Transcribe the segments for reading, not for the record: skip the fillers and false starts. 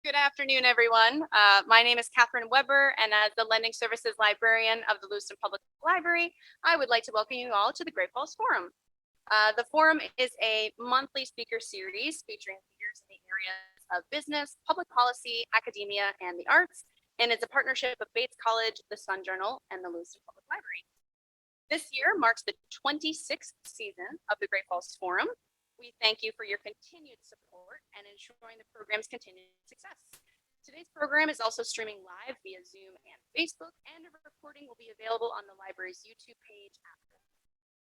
Good afternoon, everyone. My name is Catherine Weber, and as the Lending Services Librarian of the Lewiston Public Library, I would like to welcome you all to the Great Falls Forum. The Forum is a monthly speaker series featuring leaders in the areas of business, public policy, academia, and the arts, and it's a partnership of Bates College, the Sun Journal, and the Lewiston Public Library. This year marks the 26th season of the Great Falls Forum. We thank you for your continued support and ensuring the program's continued success. Today's program is also streaming live via Zoom and Facebook, and a recording will be available on the library's YouTube page after.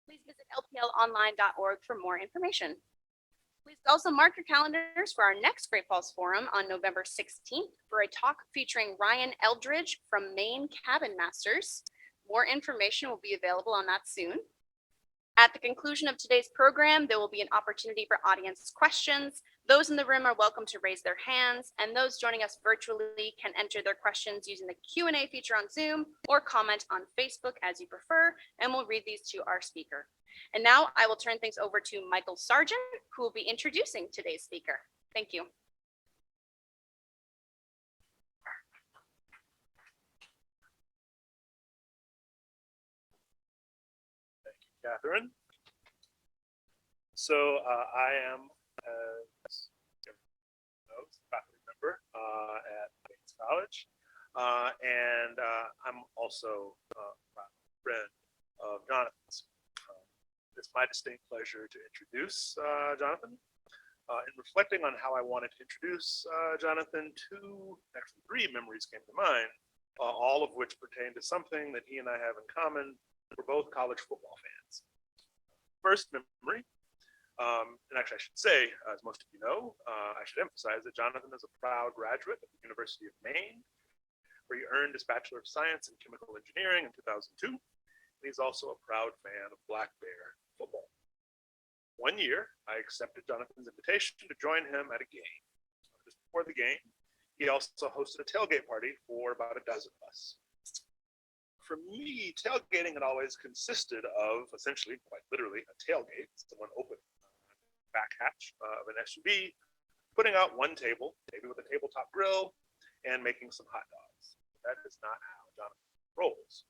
Please visit lplonline.org for more information. Please also mark your calendars for our next Great Falls Forum on November 16th for a talk featuring Ryan Eldridge from Maine Cabin Masters. More information will be available on that soon. At the conclusion of today's program, there will be an opportunity for audience questions. Those in the room are welcome to raise their hands, and those joining us virtually can enter their questions using the Q&A feature on Zoom or comment on Facebook as you prefer, and we'll read these to our speaker. And now I will turn things over to Michael Sargent, who will be introducing today's speaker. Thank you. Catherine. So I am, as everyone knows, a faculty member at Bates College, and I'm also a friend of Jonathan's. It's my distinct pleasure to introduce Jonathan. In reflecting on how I wanted to introduce Jonathan, actually three memories came to mind, all of which pertain to something that he and I have in common. We're both college football fans. First memory, and actually I should say, as most of you know, I should emphasize that Jonathan is a proud graduate of the University of Maine, where he earned his Bachelor of Science in Chemical Engineering in 2002. And he's also a proud fan of Black Bear football. One year, I accepted Jonathan's invitation to join him at a game. Just before the game, he also hosted a tailgate party for about a dozen of us. For me, tailgating had always consisted of essentially, quite literally, a tailgate. Someone opened the back hatch of an SUV, putting out one table, maybe with a tabletop grill, and making some hot dogs. That is not how Jonathan rolls.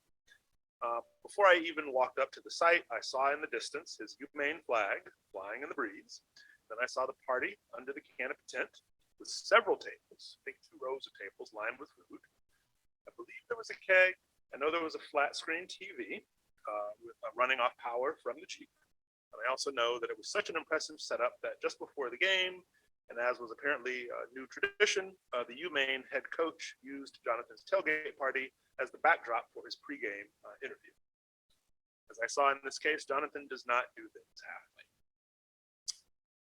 Before I even walked up to the site, I saw in the distance his UMaine flag flying in the breeze. Then I saw the party under the canopy tent with several tables, I think 2 rows of tables lined with food. I believe there was a keg. I know there was a flat screen TV with running off power from the Jeep. And I also know that it was such an impressive setup that just before the game, and as was apparently a new tradition, the UMaine head coach used Jonathan's tailgate party as the backdrop for his pregame interview. As I saw in this case, Jonathan does not do things halfway.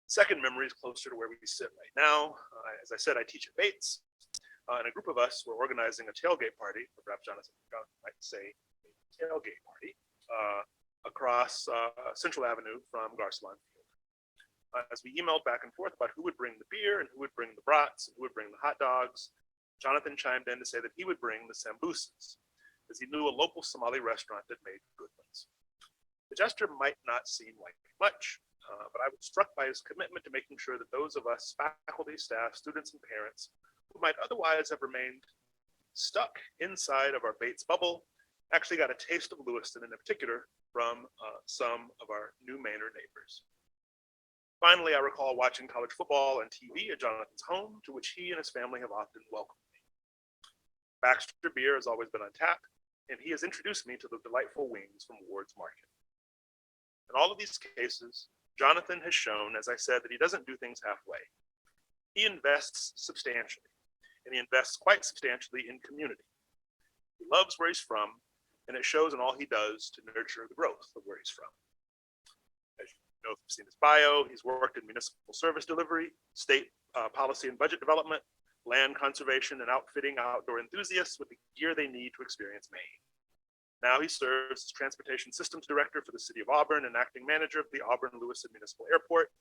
Second memory is closer to where we sit right now. As I said, I teach at Bates. And a group of us were organizing a tailgate party, or perhaps Jonathan might say a tailgate party, across Central Avenue from Garcelon Field. As we emailed back and forth about who would bring the beer and who would bring the brats and who would bring the hot dogs, Jonathan chimed in to say that he would bring the sambusas, as he knew a local Somali restaurant that made good ones. The gesture might not seem like much, but I was struck by his commitment to making sure that those of us, faculty, staff, students, and parents, who might otherwise have remained stuck inside of our Bates bubble, actually got a taste of Lewiston, in particular from some of our new Mainer neighbors. Finally, I recall watching college football on TV at Jonathan's home, to which he and his family have often welcomed me. Baxter beer has always been on tap, and he has introduced me to the delightful wings from Ward's Market. In all of these cases, Jonathan has shown, as I said, that he doesn't do things halfway. He invests substantially. And he invests quite substantially in community. He loves where he's from, and it shows in all he does to nurture the growth of where he's from. As you know, if you've seen his bio, he's worked in municipal service delivery, state policy and budget development, land conservation, and outfitting outdoor enthusiasts with the gear they need to experience Maine. Now he serves as Transportation Systems Director for the City of Auburn and acting manager of the Auburn-Lewiston Municipal Airport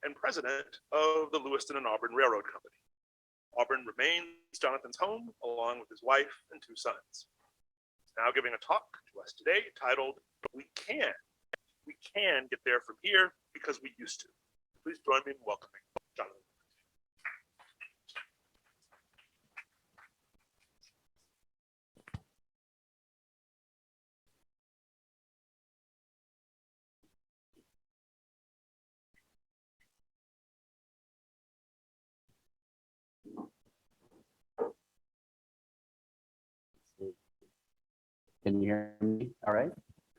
and president of the Lewiston-Auburn Railroad Company. Auburn remains Jonathan's home, along with his wife and 2 sons. He's now giving a talk to us today titled, We Can Get There From Here Because We Used to. Please join me in welcoming Jonathan. Can you hear me? All right.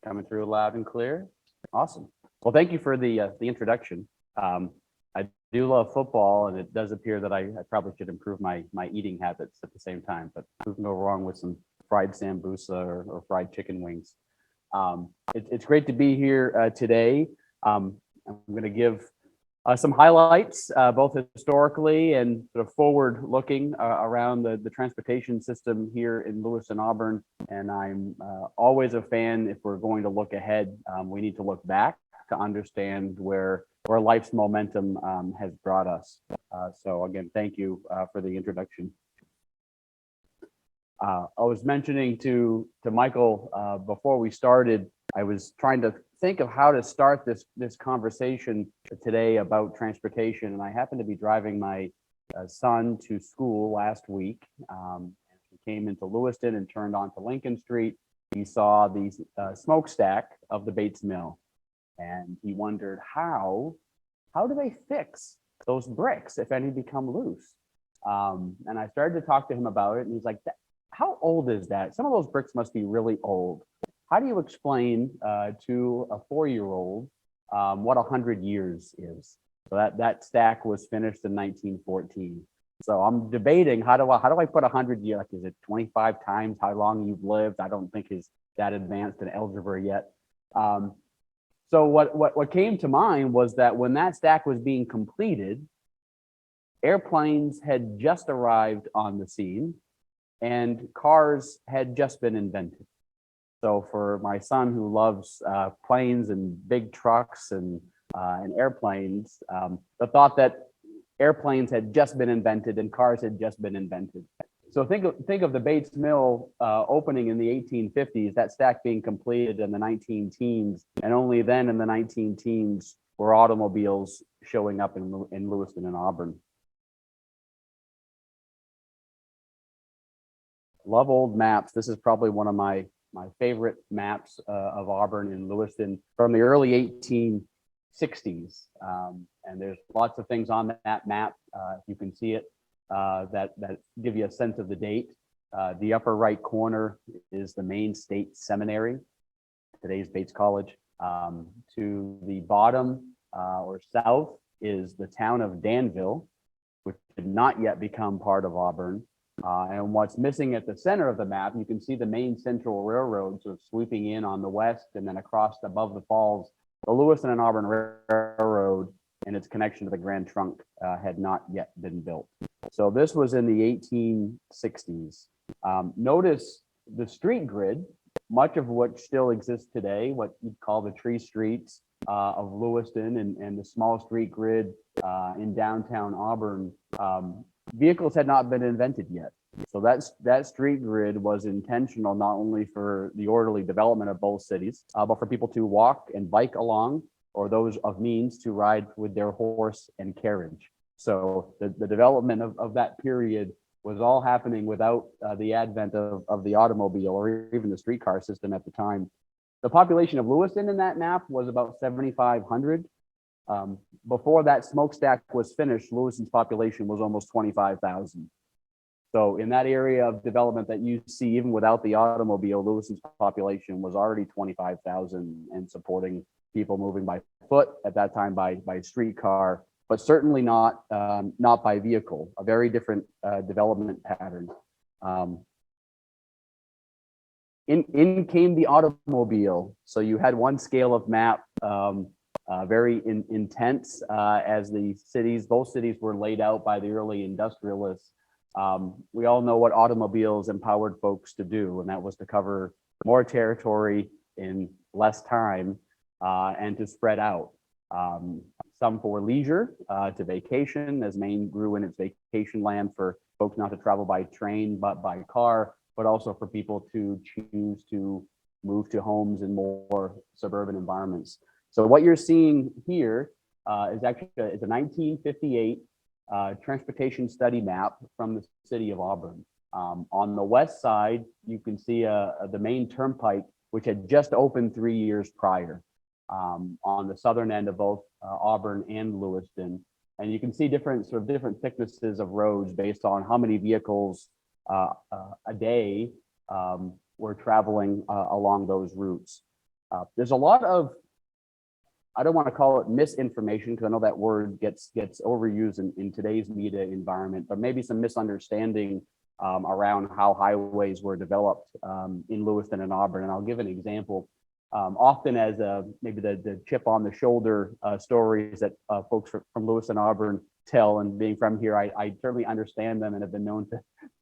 Coming through loud and clear. Awesome. Well, thank you for the introduction. I do love football, and it does appear that I probably should improve my eating habits at the same time, but who can go wrong with some fried sambusa or fried chicken wings? It's great to be here today. I'm going to give some highlights, both historically and sort of forward looking around the transportation system here in Lewiston-Auburn. And I'm always a fan, if we're going to look ahead, we need to look back to understand where life's momentum has brought us. So again, thank you for the introduction. I was mentioning to Michael before we started, I was trying to think of how to start this conversation today about transportation, and I happened to be driving my son to school last week. He came into Lewiston and turned onto Lincoln Street. He saw the smokestack of the Bates Mill, and he wondered how do they fix those bricks if any become loose? And I started to talk to him about it, and he's like, how old is that? Some of those bricks must be really old. How do you explain to a 4-year-old what 100 years is? So that stack was finished in 1914. So I'm debating how do I put 100 years? Like, is it 25 times how long you've lived? I don't think he's that advanced in algebra yet. So what came to mind was that when that stack was being completed, airplanes had just arrived on the scene, and cars had just been invented. So for my son, who loves planes and big trucks and airplanes, the thought that airplanes had just been invented and cars had just been invented. So think of the Bates Mill opening in the 1850s, that stack being completed in the 19 teens, and only then in the 19 teens were automobiles showing up in Lewiston and Auburn. Love old maps. This is probably one of my favorite maps of Auburn and Lewiston from the early 1860s. And there's lots of things on that map, if you can see it, that give you a sense of the date. The upper right corner is the Maine State Seminary, today's Bates College. To the bottom or south is the town of Danville, which did not yet become part of Auburn. And what's missing at the center of the map, you can see the Maine Central Railroad sort of sweeping in on the west, and then across above the falls, the Lewiston and Auburn Railroad and its connection to the Grand Trunk had not yet been built. So this was in the 1860s. Notice the street grid, much of which still exists today, what you'd call the tree streets of Lewiston and the small street grid in downtown Auburn. Vehicles had not been invented yet. So that street grid was intentional not only for the orderly development of both cities, but for people to walk and bike along, or those of means to ride with their horse and carriage. So the development of that period was all happening without the advent of the automobile or even the streetcar system at the time. The population of Lewiston in that map was about 7,500. Before that smokestack was finished, Lewiston's population was almost 25,000. So in that area of development that you see, even without the automobile, Lewiston's population was already 25,000 and supporting people moving by foot at that time by streetcar, but certainly not by vehicle. A very different development pattern. In came the automobile. So you had one scale of map. Very intense as both cities were laid out by the early industrialists. We all know what automobiles empowered folks to do, and that was to cover more territory in less time and to spread out. Some for leisure, to vacation, as Maine grew in its vacation land for folks not to travel by train but by car, but also for people to choose to move to homes in more suburban environments. So what you're seeing here is actually it's a 1958 transportation study map from the City of Auburn. On the west side, you can see the Maine Turnpike, which had just opened 3 years prior, on the southern end of both Auburn and Lewiston. And you can see different thicknesses of roads based on how many vehicles a day were traveling along those routes. There's a lot of, I don't want to call it misinformation, because I know that word gets overused in today's media environment, but maybe some misunderstanding around how highways were developed in Lewiston and Auburn. And I'll give an example. Often as maybe the chip on the shoulder stories that folks from Lewiston-Auburn tell, and being from here, I certainly understand them and have been known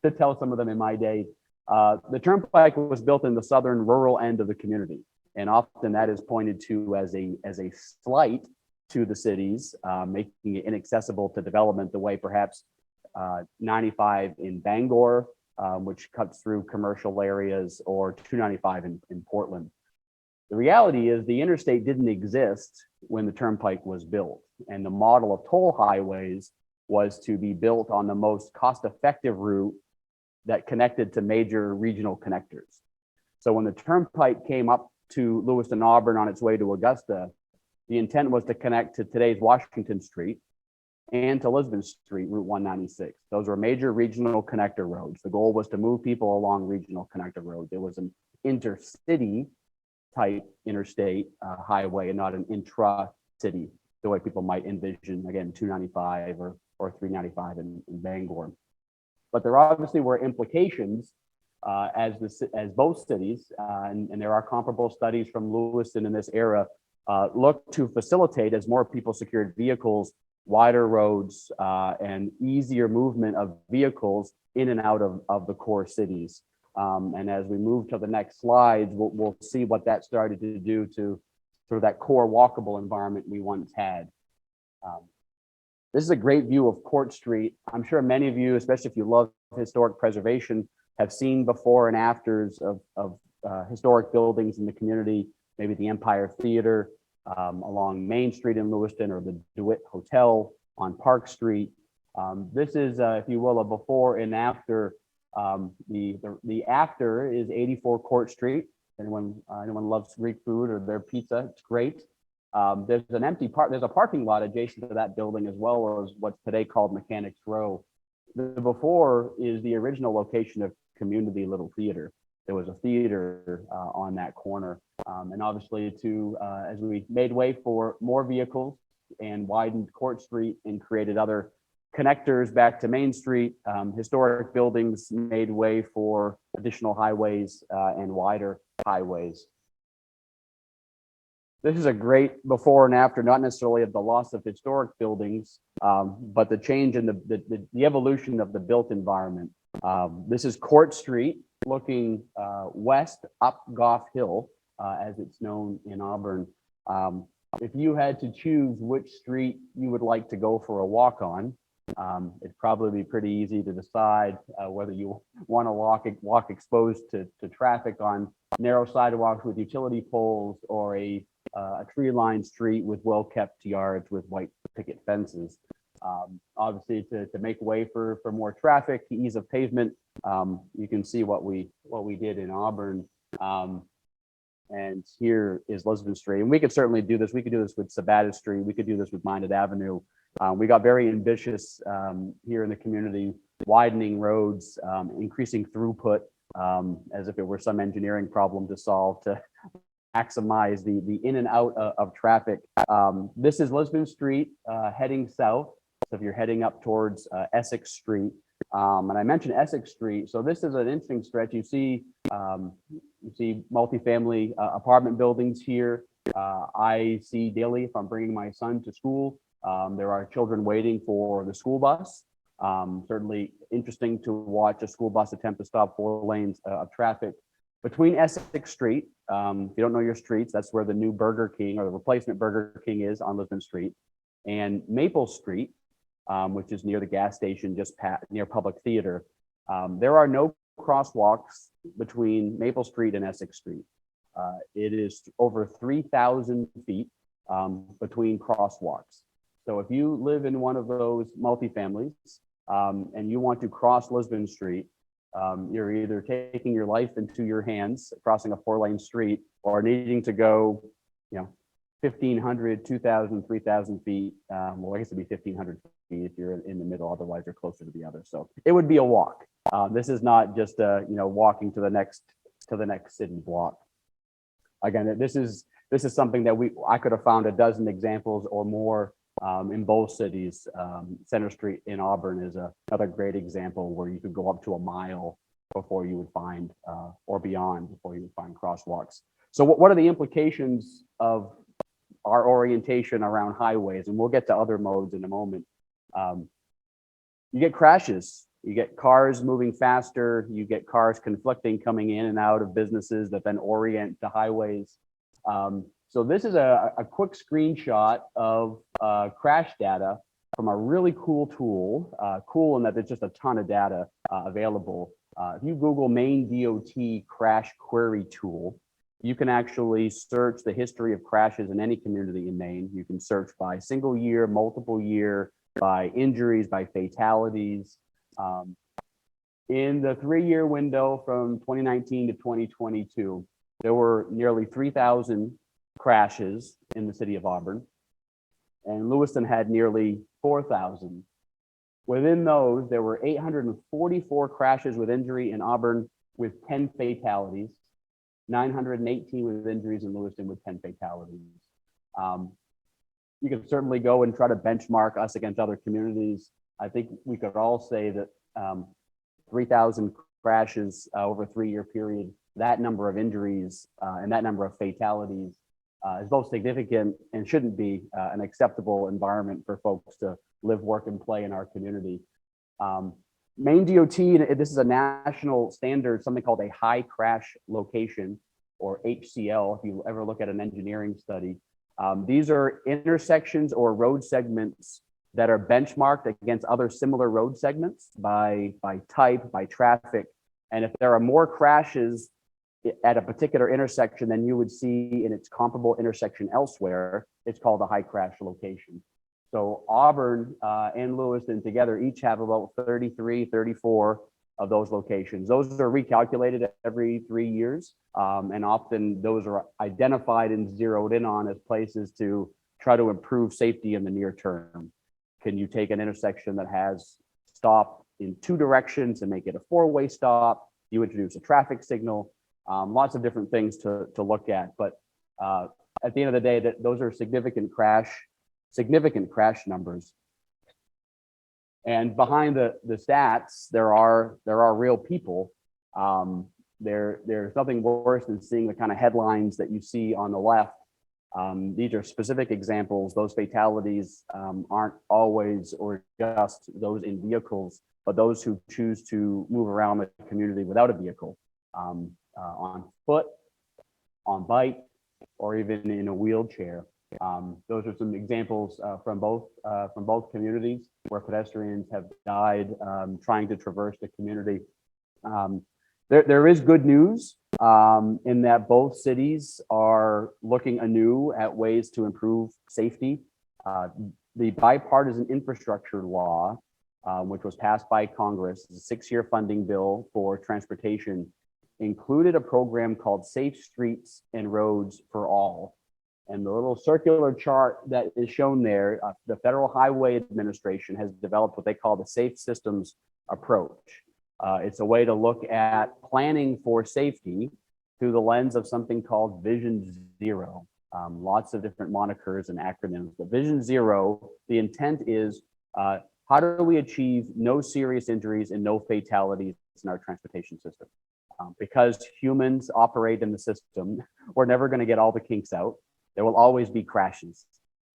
to tell some of them in my day. The turnpike was built in the southern rural end of the community, and often that is pointed to as a slight to the cities, making it inaccessible to development the way perhaps 95 in Bangor, which cuts through commercial areas, or 295 in Portland. The reality is the interstate didn't exist when the turnpike was built, and the model of toll highways was to be built on the most cost-effective route that connected to major regional connectors. So when the turnpike came up to Lewiston-Auburn on its way to Augusta, the intent was to connect to today's Washington Street and to Lisbon Street, Route 196. Those were major regional connector roads. The goal was to move people along regional connector roads. It was an intercity type interstate highway, and not an intra-city, the way people might envision, again, 295 or 395 in Bangor. But there obviously were implications as both cities, and there are comparable studies from Lewiston in this era, look to facilitate, as more people secured vehicles, wider roads and easier movement of vehicles in and out of the core cities. And as we move to the next slides, we'll see what that started to do to sort of that core walkable environment we once had. This is a great view of Court Street. I'm sure many of you, especially if you love historic preservation, have seen before and afters of historic buildings in the community, maybe the Empire Theater along Main Street in Lewiston, or the DeWitt Hotel on Park Street. This is, if you will, a before and after. The after is 84 Court Street. Anyone loves Greek food or their pizza, it's great. There's a parking lot adjacent to that building, as well as what's today called Mechanics Row. The before is the original location of Community Little Theater. There was a theater on that corner. And obviously as we made way for more vehicles and widened Court Street and created other connectors back to Main Street, historic buildings made way for additional highways and wider highways. This is a great before and after, not necessarily of the loss of historic buildings, but the change in the evolution of the built environment. This is Court Street looking west up Goff Hill, as it's known in Auburn. If you had to choose which street you would like to go for a walk on, it'd probably be pretty easy to decide whether you want to walk exposed to traffic on narrow sidewalks with utility poles, or a tree-lined street with well-kept yards with white picket fences. Obviously, to make way for more traffic, the ease of pavement, you can see what we did in Auburn. And here is Lisbon Street. And we could certainly do this. We could do this with Sabata Street. We could do this with Minded Avenue. We got very ambitious here in the community, widening roads, increasing throughput, as if it were some engineering problem to solve to maximize the in and out of traffic. This is Lisbon Street heading south. So if you're heading up towards Essex Street, and I mentioned Essex Street, so this is an interesting stretch. You see multifamily apartment buildings here. I see daily, if I'm bringing my son to school, there are children waiting for the school bus. Certainly interesting to watch a school bus attempt to stop 4 lanes of traffic. Between Essex Street, if you don't know your streets, that's where the new Burger King, or the replacement Burger King, is on Lisbon Street, and Maple Street, which is near the gas station, just near Public Theater. There are no crosswalks between Maple Street and Essex Street. It is over 3,000 feet between crosswalks. So if you live in one of those multifamilies and you want to cross Lisbon Street, you're either taking your life into your hands, crossing a 4-lane street, or needing to go, 1,500, 2,000, 3,000 feet. Well, I guess it'd be 1,500 feet if you're in the middle, otherwise you're closer to the other. So it would be a walk. This is not just walking to the next to the next city block. Again, this is something that I could have found a dozen examples or more in both cities. Center Street in Auburn is another great example where you could go up to a mile before you would find, or beyond, before you would find crosswalks. So what are the implications of our orientation around highways? And we'll get to other modes in a moment. You get crashes, you get cars moving faster, you get cars conflicting coming in and out of businesses that then orient to highways. So this is a quick screenshot of crash data from a really cool tool, cool in that there's just a ton of data available. If you Google Maine DOT crash query tool, you can actually search the history of crashes in any community in Maine. You can search by single year, multiple year, by injuries, by fatalities. In the 3-year window from 2019 to 2022, there were nearly 3,000 crashes in the city of Auburn, and Lewiston had nearly 4,000. Within those, there were 844 crashes with injury in Auburn with 10 fatalities, 918 with injuries in Lewiston with 10 fatalities. You can certainly go and try to benchmark us against other communities. I think we could all say that 3,000 crashes over a 3-year period, that number of injuries and that number of fatalities is both significant and shouldn't be an acceptable environment for folks to live, work, and play in our community. Maine DOT, this is a national standard, something called a high crash location, or HCL, if you ever look at an engineering study. These are intersections or road segments that are benchmarked against other similar road segments by type, by traffic. And if there are more crashes at a particular intersection than you would see in its comparable intersection elsewhere, it's called a high crash location. So Auburn and Lewiston together each have about 33, 34 of those locations. Those are recalculated every 3 years. And often those are identified and zeroed in on as places to try to improve safety in the near term. Can you take an intersection that has stop in 2 directions and make it a 4-way stop? You introduce a traffic signal, lots of different things to look at. But at the end of the day, those are significant crash numbers. And behind the stats, there are real people. There's nothing worse than seeing the kind of headlines that you see on the left. These are specific examples. Those fatalities aren't always or just those in vehicles, but those who choose to move around the community without a vehicle, on foot, on bike, or even in a wheelchair. Those are some examples from both communities where pedestrians have died trying to traverse the community. There is good news in that both cities are looking anew at ways to improve safety. The bipartisan infrastructure law, which was passed by Congress, is a 6-year funding bill for transportation, included a program called Safe Streets and Roads for All. And the little circular chart that is shown there, the Federal Highway Administration has developed what they call the Safe Systems approach. It's a way to look at planning for safety through the lens of something called Vision Zero. Lots of different monikers and acronyms. But Vision Zero, the intent is how do we achieve no serious injuries and no fatalities in our transportation system? Because humans operate in the system, we're never going to get all the kinks out. There will always be crashes.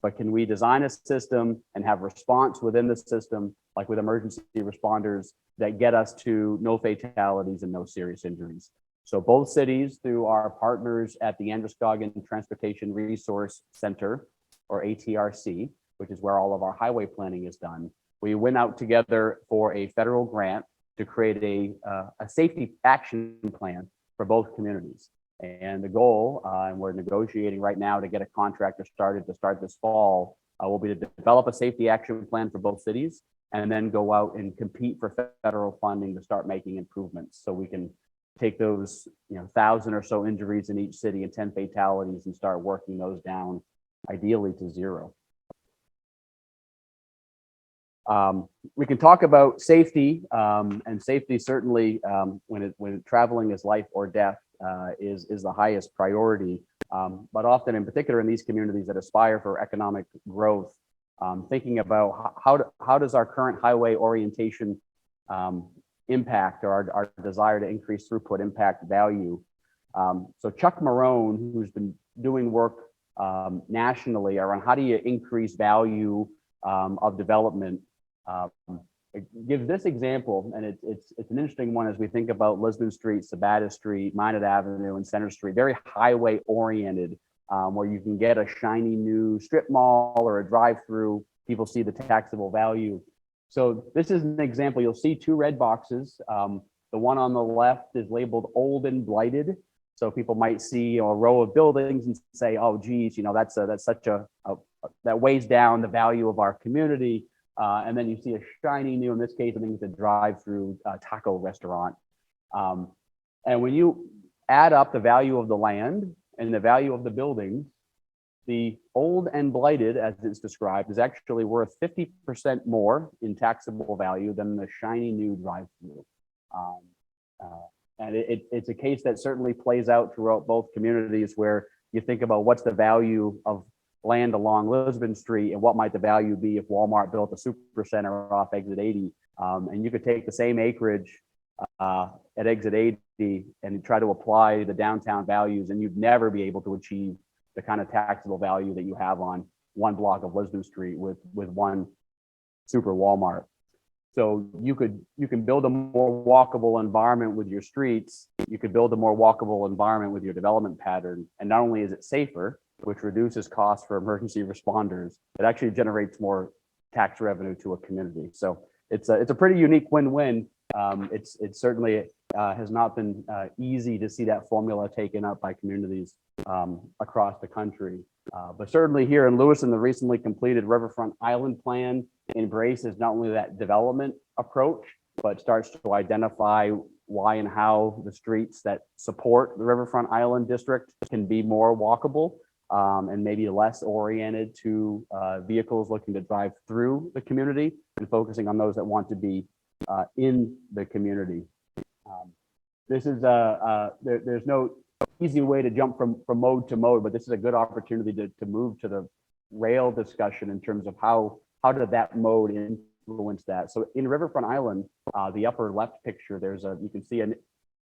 But can we design a system and have response within the system, like with emergency responders, that get us to no fatalities and no serious injuries? So both cities, through our partners at the Androscoggin Transportation Resource Center, or ATRC, which is where all of our highway planning is done, we went out together for a federal grant to create a safety action plan for both communities. And the goal, and we're negotiating right now to get a contractor started to start this fall, will be to develop a safety action plan for both cities and then go out and compete for federal funding to start making improvements so we can take those 1,000 or so injuries in each city and 10 fatalities and start working those down, ideally to 0. We can talk about safety, and safety certainly when traveling is life or death. is the highest priority. But often, in particular, in these communities that aspire for economic growth, thinking about how does our current highway orientation impact, or our desire to increase throughput impact value. So Chuck Marone, who's been doing work nationally around how do you increase value of development, gives this example, and it's an interesting one as we think about Lisbon Street, Sabata Street, Minot Avenue, and Center Street, very highway oriented, where you can get a shiny new strip mall or a drive-through. People see the taxable value. So this is an example. You'll see two red boxes. The one on the left is labeled old and blighted. So people might see a row of buildings and say, "Oh, geez, that's such a that weighs down the value of our community." And then you see a shiny new, in this case, I think it's a drive-through taco restaurant. And when you add up the value of the land and the value of the buildings, the old and blighted, as it's described, is actually worth 50% more in taxable value than the shiny new drive-through. And it's a case that certainly plays out throughout both communities, where you think about what's the value of land along Lisbon Street and what might the value be if Walmart built a super center off exit 80. And you could take the same acreage at exit 80 and try to apply the downtown values, and you'd never be able to achieve the kind of taxable value that you have on one block of Lisbon Street with one super Walmart. So you can build a more walkable environment with your streets. You could build a more walkable environment with your development pattern. And not only is it safer, which reduces costs for emergency responders, it actually generates more tax revenue to a community. So it's a pretty unique win-win. It certainly has not been easy to see that formula taken up by communities across the country. But certainly here in Lewiston, the recently completed Riverfront Island Plan embraces not only that development approach, but starts to identify why and how the streets that support the Riverfront Island District can be more walkable and maybe less oriented to vehicles looking to drive through the community, and focusing on those that want to be in the community. This is there's no easy way to jump from mode to mode, but this is a good opportunity to move to the rail discussion in terms of how did that mode influence that. So in Riverfront Island, the upper left picture, you can see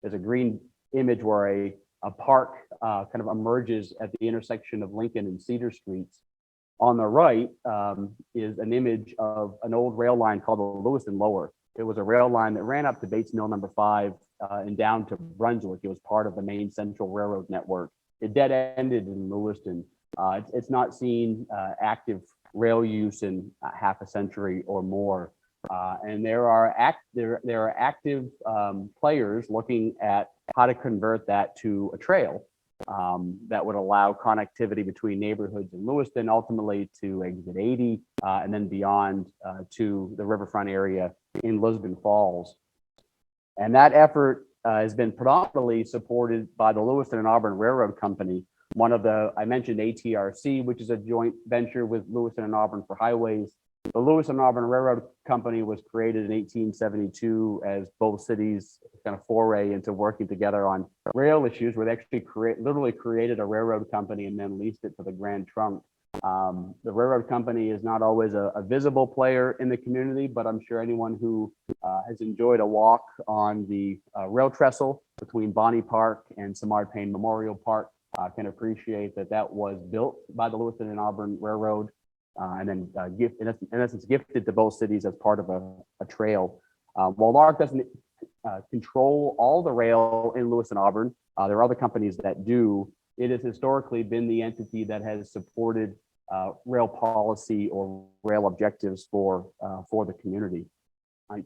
there's a green image where a park kind of emerges at the intersection of Lincoln and Cedar Streets. On the right is an image of an old rail line called the Lewiston Lower. It was a rail line that ran up to Bates Mill number 5 and down to Brunswick. It was part of the main Central Railroad network. It dead ended in Lewiston. It's not seen active rail use in half a century or more. And there are active players looking at how to convert that to a trail that would allow connectivity between neighborhoods in Lewiston, ultimately to exit 80, and then beyond to the riverfront area in Lisbon Falls. And that effort has been predominantly supported by the Lewiston and Auburn Railroad Company. I mentioned ATRC, which is a joint venture with Lewiston and Auburn for highways. The Lewiston and Auburn Railroad Company was created in 1872 as both cities kind of foray into working together on rail issues, where they actually literally created a railroad company and then leased it to the Grand Trunk. The railroad company is not always a visible player in the community, but I'm sure anyone who has enjoyed a walk on the rail trestle between Bonnie Park and Samard Payne Memorial Park can appreciate that was built by the Lewiston and Auburn Railroad and then in essence gifted to both cities as part of a trail. While LARC doesn't control all the rail in Lewiston and Auburn, there are other companies that do. It has historically been the entity that has supported rail policy or rail objectives for the community.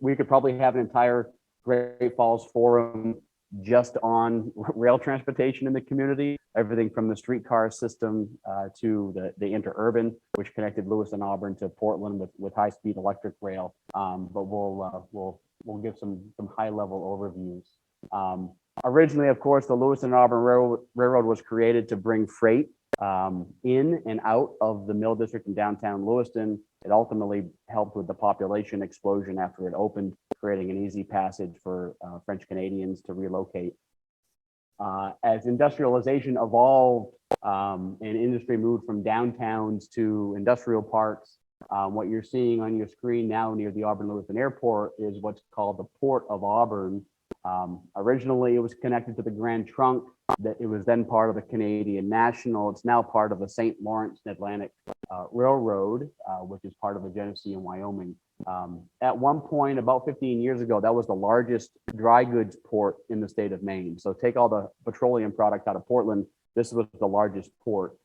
We could probably have an entire Great Falls Forum just on rail transportation in the community, everything from the streetcar system to the interurban, which connected Lewiston and Auburn to Portland with high-speed electric rail. But we'll give some high-level overviews. Originally, of course, the Lewiston and Auburn Railroad was created to bring freight in and out of the Mill District in downtown Lewiston. It ultimately helped with the population explosion after it opened, creating an easy passage for French Canadians to relocate. As industrialization evolved and industry moved from downtowns to industrial parks, what you're seeing on your screen now near the Auburn-Lewiston Airport is what's called the Port of Auburn. Originally, it was connected to the Grand Trunk. That it was then part of the Canadian National. It's now part of the St. Lawrence and Atlantic Railroad, which is part of the Genesee and Wyoming. At one point, about 15 years ago, that was the largest dry goods port in the state of Maine. So take all the petroleum product out of Portland. This was the largest port.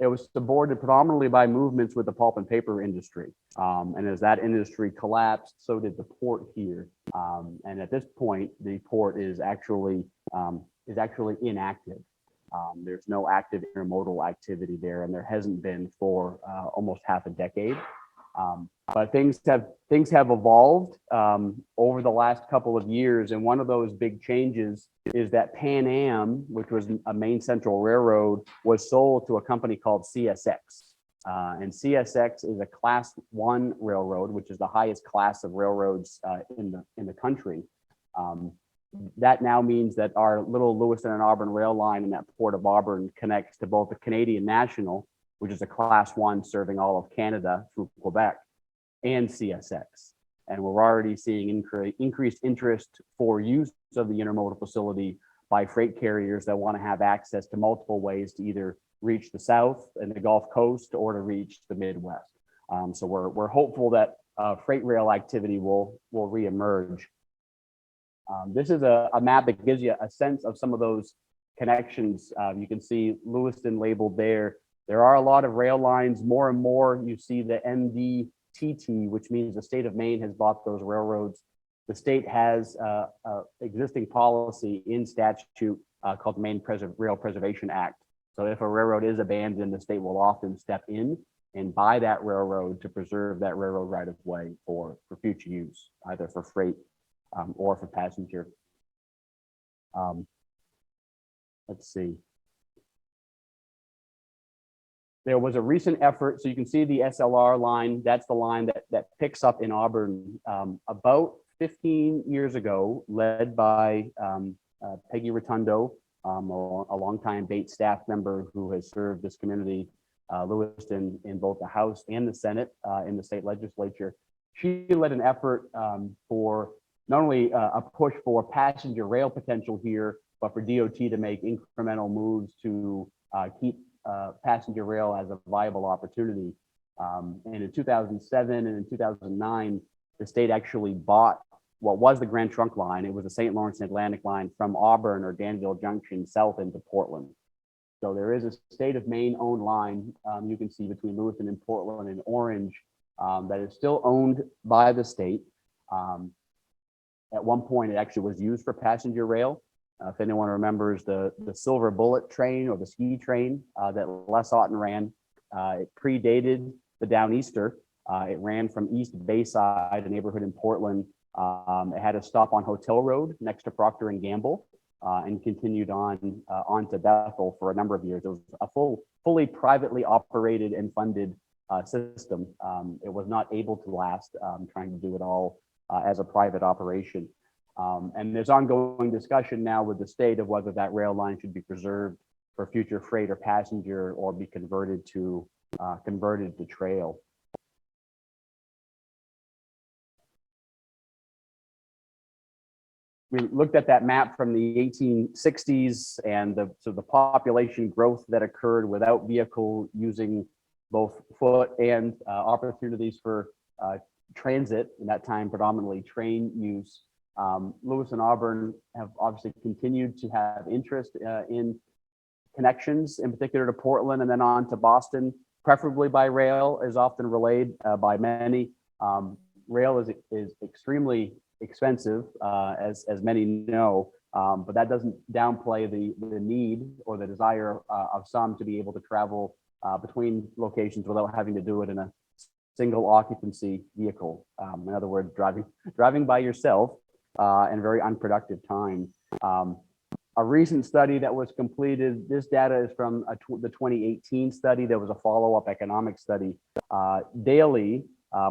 It was supported predominantly by movements with the pulp and paper industry. And as that industry collapsed, so did the port here. And at this point, the port is actually inactive. There's no active intermodal activity there, and there hasn't been for almost half a decade. But things have evolved over the last couple of years, and one of those big changes is that Pan Am, which was a Maine Central Railroad, was sold to a company called CSX. And CSX is a Class 1 railroad, which is the highest class of railroads in the country. That now means that our little Lewiston and Auburn rail line in that Port of Auburn connects to both the Canadian National, which is a Class 1 serving all of Canada through Quebec, and CSX. And we're already seeing increased interest for use of the intermodal facility by freight carriers that want to have access to multiple ways to either reach the South and the Gulf Coast or to reach the Midwest. So we're hopeful that freight rail activity will reemerge. This is a map that gives you a sense of some of those connections. You can see Lewiston labeled there. There are a lot of rail lines. More and more, you see the MDTT, which means the state of Maine has bought those railroads. The state has existing policy in statute called the Maine Rail Preservation Act. So if a railroad is abandoned, the state will often step in and buy that railroad to preserve that railroad right of way for future use, either for freight or for passenger. Let's see. There was a recent effort, so you can see the SLR line. That's the line that picks up in Auburn about 15 years ago, led by Peggy Rotundo, a longtime Bates staff member who has served this community, Lewiston, in both the House and the Senate in the state legislature. She led an effort for not only a push for passenger rail potential here, but for DOT to make incremental moves to keep passenger rail as a viable opportunity. And in 2007 and in 2009, the state actually bought what was the Grand Trunk line. It was the St. Lawrence and Atlantic line from Auburn or Danville Junction south into Portland. So there is a state of Maine owned line you can see between Lewiston and Portland and Orange that is still owned by the state. At one point, it actually was used for passenger rail. If anyone remembers the Silver Bullet train or the ski train that Les Otten ran, it predated the Downeaster. It ran from East Bayside, a neighborhood in Portland. It had a stop on Hotel Road next to Procter and Gamble, and continued on to Bethel for a number of years. It was a fully privately operated and funded system. It was not able to last, trying to do it all as a private operation. And there's ongoing discussion now with the state of whether that rail line should be preserved for future freight or passenger or be converted to trail. We looked at that map from the 1860s and the population growth that occurred without vehicle, using both foot and opportunities for transit, in that time predominantly train use. Lewiston-Auburn have obviously continued to have interest in connections, in particular to Portland and then on to Boston, preferably by rail, is often relayed by many. Rail is extremely expensive, as many know, but that doesn't downplay the need or the desire of some to be able to travel between locations without having to do it in a single occupancy vehicle. In other words, driving by yourself in very unproductive time. A recent study that was completed, this data is from the 2018 study. There was a follow-up economic study. Daily,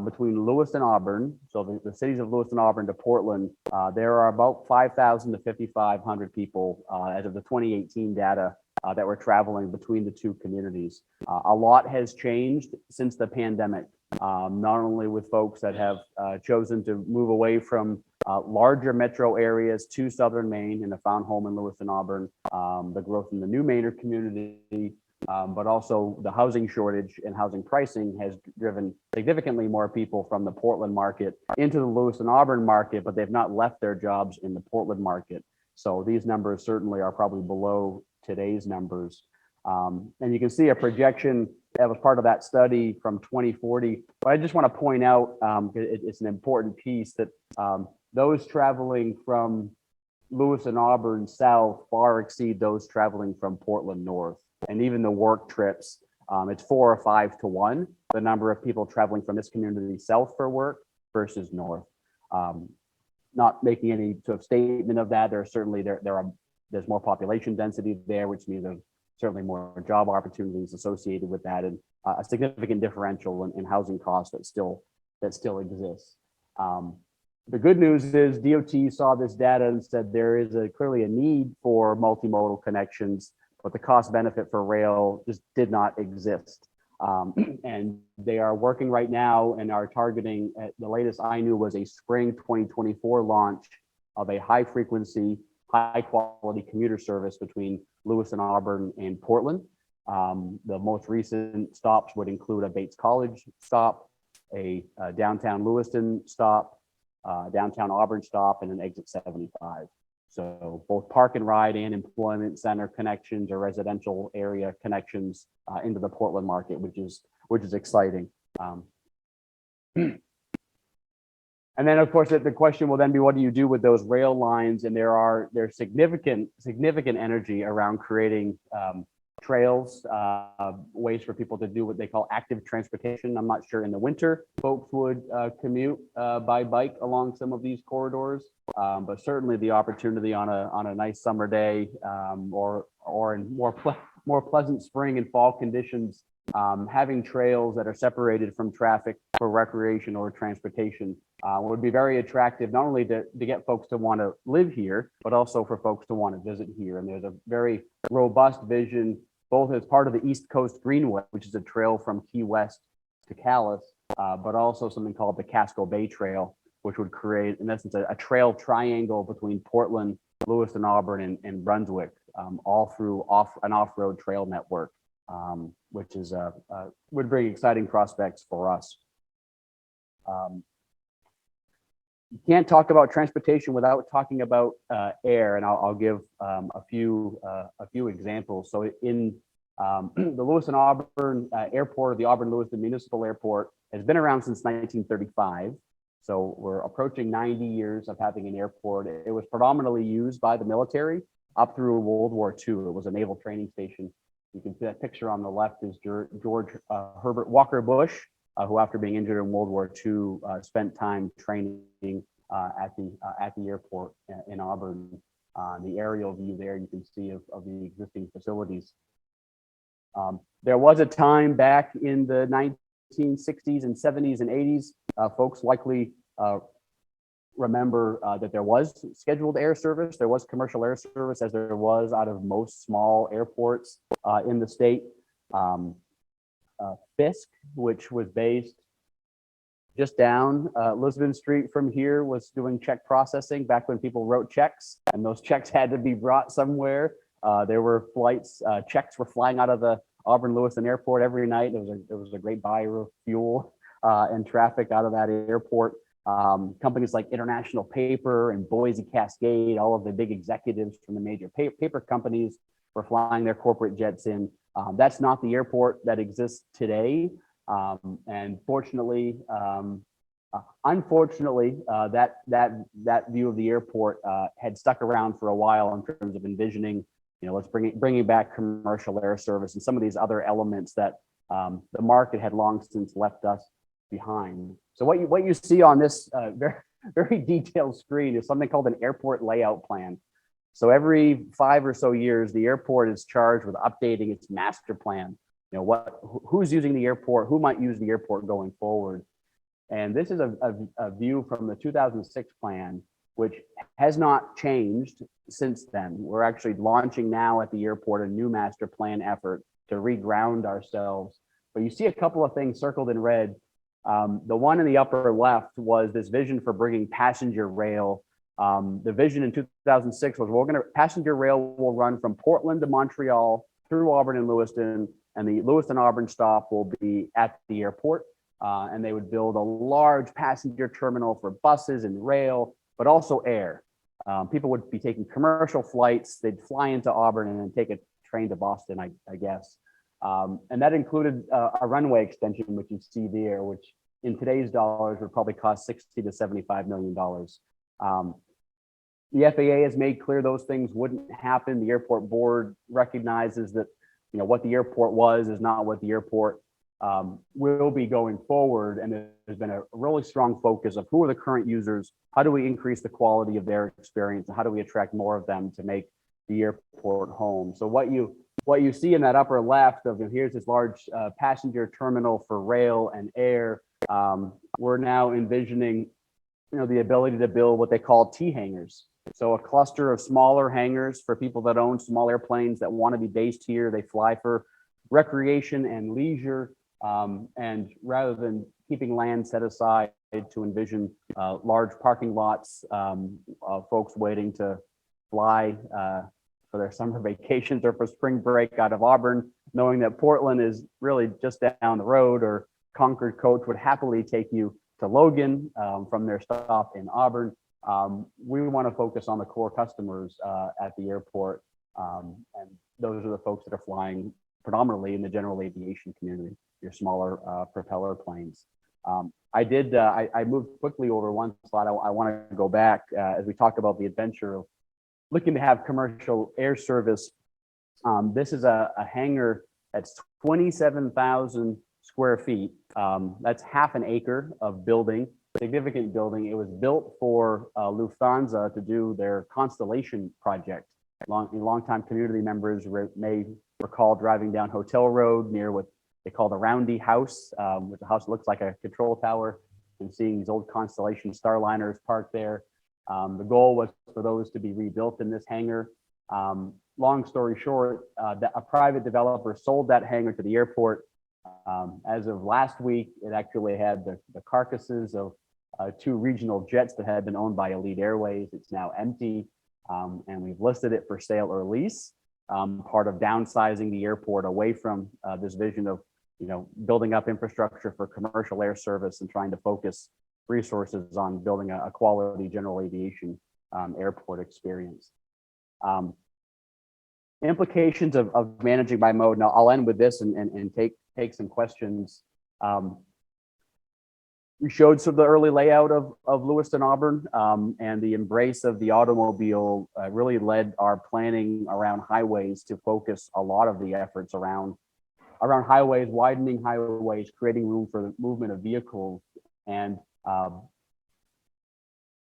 between Lewiston-Auburn, so the cities of Lewiston-Auburn to Portland, there are about 5,000 to 5,500 people as of the 2018 data that were traveling between the two communities. A lot has changed since the pandemic, not only with folks that have chosen to move away from larger metro areas to southern Maine and have found home in Lewiston-Auburn, the growth in the new Mainer community, but also the housing shortage and housing pricing has driven significantly more people from the Portland market into the Lewiston-Auburn market, but they've not left their jobs in the Portland market. So these numbers certainly are probably below today's numbers. And you can see a projection that was part of that study from 2040. But I just want to point out, it's an important piece, that those traveling from Lewiston-Auburn south far exceed those traveling from Portland north. And even the work trips, it's 4 or 5 to 1, the number of people traveling from this community south for work versus north. Not making any sort of statement of that. There's more population density there, which means there's certainly more job opportunities associated with that, and a significant differential in housing costs that still exists. The good news is DOT saw this data and said there is clearly a need for multimodal connections, but the cost benefit for rail just did not exist. And they are working right now and are targeting, the latest I knew was a spring 2024 launch of a high frequency, high quality commuter service between Lewiston-Auburn and Portland. The most recent stops would include a Bates College stop, a downtown Lewiston stop, downtown Auburn stop, and an exit 75. So both park and ride and employment center connections or residential area connections into the Portland market, which is exciting. And then, of course, the question will then be, what do you do with those rail lines? And there's significant energy around creating trails, ways for people to do what they call active transportation. I'm not sure in the winter folks would commute by bike along some of these corridors, but certainly the opportunity on a nice summer day, or in more pleasant spring and fall conditions, having trails that are separated from traffic for recreation or transportation would be very attractive, not only to get folks to want to live here, but also for folks to want to visit here. And there's a very robust vision, both as part of the East Coast Greenway, which is a trail from Key West to Calais, but also something called the Casco Bay Trail, which would create, in essence, a trail triangle between Portland, Lewiston-Auburn, and Brunswick, all through an off-road trail network, which is would bring exciting prospects for us. You can't talk about transportation without talking about air, and I'll give a few examples. So in the Lewiston-Auburn Airport, the Auburn-Lewiston Municipal Airport, has been around since 1935. So we're approaching 90 years of having an airport. It was predominantly used by the military up through World War II. It was a naval training station. You can see that picture on the left is George Herbert Walker Bush, who, after being injured in World War II, spent time training at the airport in Auburn. The aerial view there you can see of the existing facilities. There was a time back in the 1960s and 70s and 80s, folks likely remember that there was scheduled air service. There was commercial air service, as there was out of most small airports in the state. Fisk, which was based just down Lisbon Street from here, was doing check processing back when people wrote checks, and those checks had to be brought somewhere. There were flights, checks were flying out of the Auburn-Lewiston Airport every night. It was a great buyer of fuel and traffic out of that airport. Companies like International Paper and Boise Cascade, all of the big executives from the major paper companies were flying their corporate jets in. That's not the airport that exists today. And fortunately, unfortunately, that view of the airport had stuck around for a while in terms of envisioning, let's bringing back commercial air service and some of these other elements that the market had long since left us behind. So what you see on this very detailed screen is something called an airport layout plan. So every 5 or so years, the airport is charged with updating its master plan. Who's using the airport, who might use the airport going forward. And this is a view from the 2006 plan, which has not changed since then. We're actually launching now at the airport a new master plan effort to reground ourselves. But you see a couple of things circled in red. The one in the upper left was this vision for bringing passenger rail. The vision in 2006 was passenger rail will run from Portland to Montreal through Auburn and Lewiston, and the Lewiston-Auburn stop will be at the airport. And they would build a large passenger terminal for buses and rail, but also air. People would be taking commercial flights. They'd fly into Auburn and then take a train to Boston, I guess. And that included a runway extension, which you see there, which in today's dollars would probably cost $60 to $75 million. The FAA has made clear those things wouldn't happen. The airport board recognizes that, what the airport was is not what the airport will be going forward. And there's been a really strong focus of who are the current users, how do we increase the quality of their experience, and how do we attract more of them to make the airport home. So what you see in that upper left of here's this large passenger terminal for rail and air. We're now envisioning, the ability to build what they call T hangars. So a cluster of smaller hangars for people that own small airplanes that want to be based here. They fly for recreation and leisure. And rather than keeping land set aside to envision large parking lots of folks waiting to fly for their summer vacations or for spring break out of Auburn, knowing that Portland is really just down the road, or Concord Coach would happily take you to Logan from their stop in Auburn. We want to focus on the core customers at the airport. And those are the folks that are flying predominantly in the general aviation community, your smaller propeller planes. I moved quickly over one slide. I want to go back as we talk about the adventure of looking to have commercial air service. This is a hangar that's 27,000 square feet. That's half an acre of building, significant building. It was built for Lufthansa to do their Constellation project. Longtime community members may recall driving down Hotel Road near what they call the Roundy House, which the house looks like a control tower, and seeing these old Constellation Starliners parked there. The goal was for those to be rebuilt in this hangar. Long story short, a private developer sold that hangar to the airport. As of last week, it actually had the carcasses of two regional jets that had been owned by Elite Airways. It's now empty, and we've listed it for sale or lease. Part of downsizing the airport away from this vision of building up infrastructure for commercial air service and trying to focus resources on building a quality general aviation airport experience. Implications of managing by mode. Now I'll end with this and take some questions. We showed some of the early layout of Lewiston-Auburn, and the embrace of the automobile really led our planning around highways to focus a lot of the efforts around highways, widening highways, creating room for the movement of vehicles. And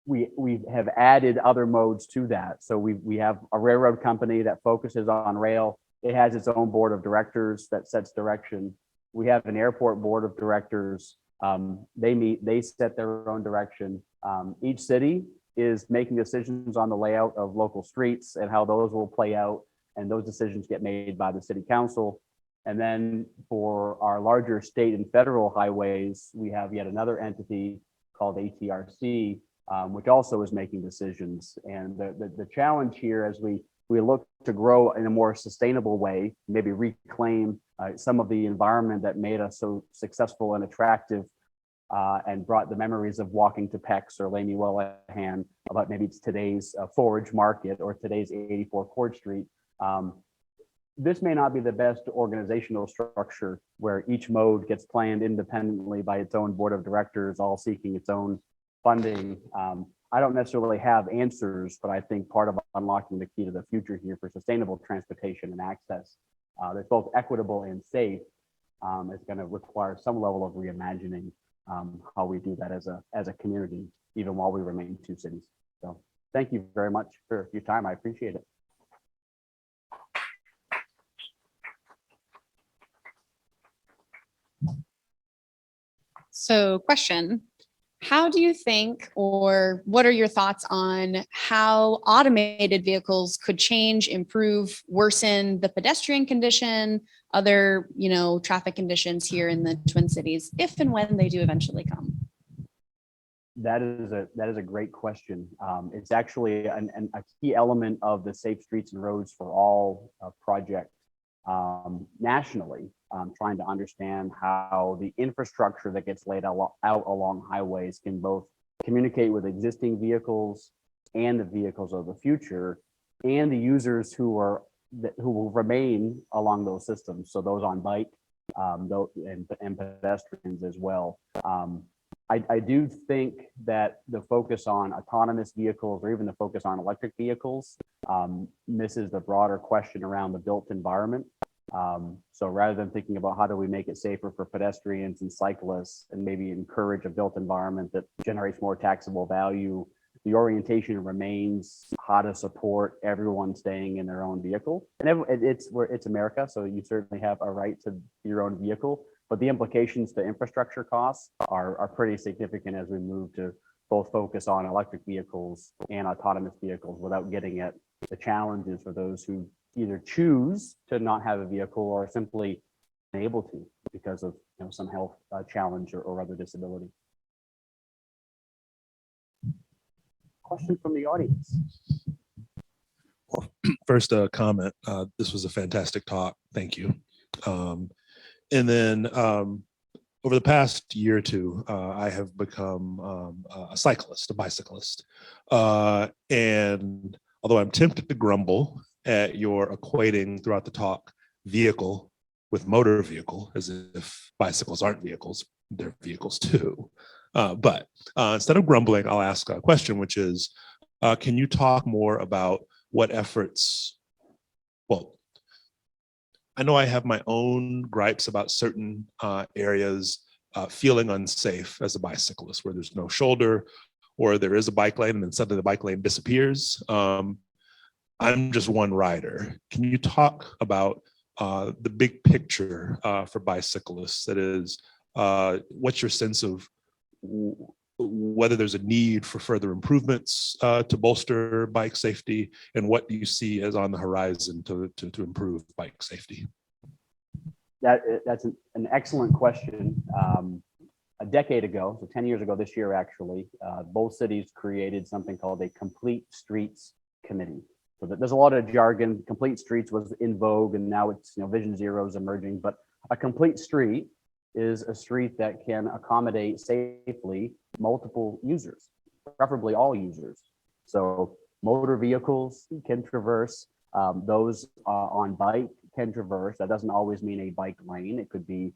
we have added other modes to that. So we have a railroad company that focuses on rail. It has its own board of directors that sets direction. We have an airport board of directors. They meet, they set their own direction. Each city is making decisions on the layout of local streets and how those will play out. And those decisions get made by the city council. And then for our larger state and federal highways, we have yet another entity called ATRC, which also is making decisions. And the challenge here as we look to grow in a more sustainable way, maybe reclaim some of the environment that made us so successful and attractive and brought the memories of walking to PEX or Lemuel-Callahan, about maybe it's today's Forage Market or today's 84 Court Street. This may not be the best organizational structure where each mode gets planned independently by its own board of directors, all seeking its own funding. I don't necessarily have answers, but I think part of unlocking the key to the future here for sustainable transportation and access that's both equitable and safe is going to require some level of reimagining how we do that as a community, even while we remain two cities. So thank you very much for your time. I appreciate it. So question, How do you think, or what are your thoughts on how automated vehicles could change, improve, worsen the pedestrian condition, other, traffic conditions here in the Twin Cities, if and when they do eventually come? That is a great question. It's actually a key element of the Safe Streets and Roads for All project nationally, trying to understand how the infrastructure that gets laid out along highways can both communicate with existing vehicles and the vehicles of the future, and the users who will remain along those systems. So those on bike, and pedestrians as well. I do think that the focus on autonomous vehicles, or even the focus on electric vehicles, misses the broader question around the built environment. So rather than thinking about how do we make it safer for pedestrians and cyclists, and maybe encourage a built environment that generates more taxable value, the orientation remains how to support everyone staying in their own vehicle. And it's America, so you certainly have a right to your own vehicle, but the implications to infrastructure costs are pretty significant as we move to both focus on electric vehicles and autonomous vehicles, without getting at the challenges for those who either choose to not have a vehicle or simply unable to because of some health challenge or other disability. Question from the audience. First, a comment. This was a fantastic talk. Thank you. And then over the past year or two, I have become a cyclist, a bicyclist. And although I'm tempted to grumble at your equating throughout the talk vehicle with motor vehicle, as if bicycles aren't vehicles, they're vehicles too. But instead of grumbling, I'll ask a question, which is, can you talk more about what efforts, well, I know I have my own gripes about certain areas feeling unsafe as a bicyclist, where there's no shoulder, or there is a bike lane and then suddenly the bike lane disappears. I'm just one rider. Can you talk about the big picture for bicyclists? That is, what's your sense of whether there's a need for further improvements to bolster bike safety, and what do you see as on the horizon to improve bike safety? That's an excellent question. A decade ago, so 10 years ago this year actually, both cities created something called a Complete Streets Committee. So there's a lot of jargon. Complete Streets was in vogue, and now it's Vision Zero is emerging. But a complete street is a street that can accommodate safely multiple users, preferably all users. So motor vehicles can traverse, those on bike can traverse. That doesn't always mean a bike lane. It could be,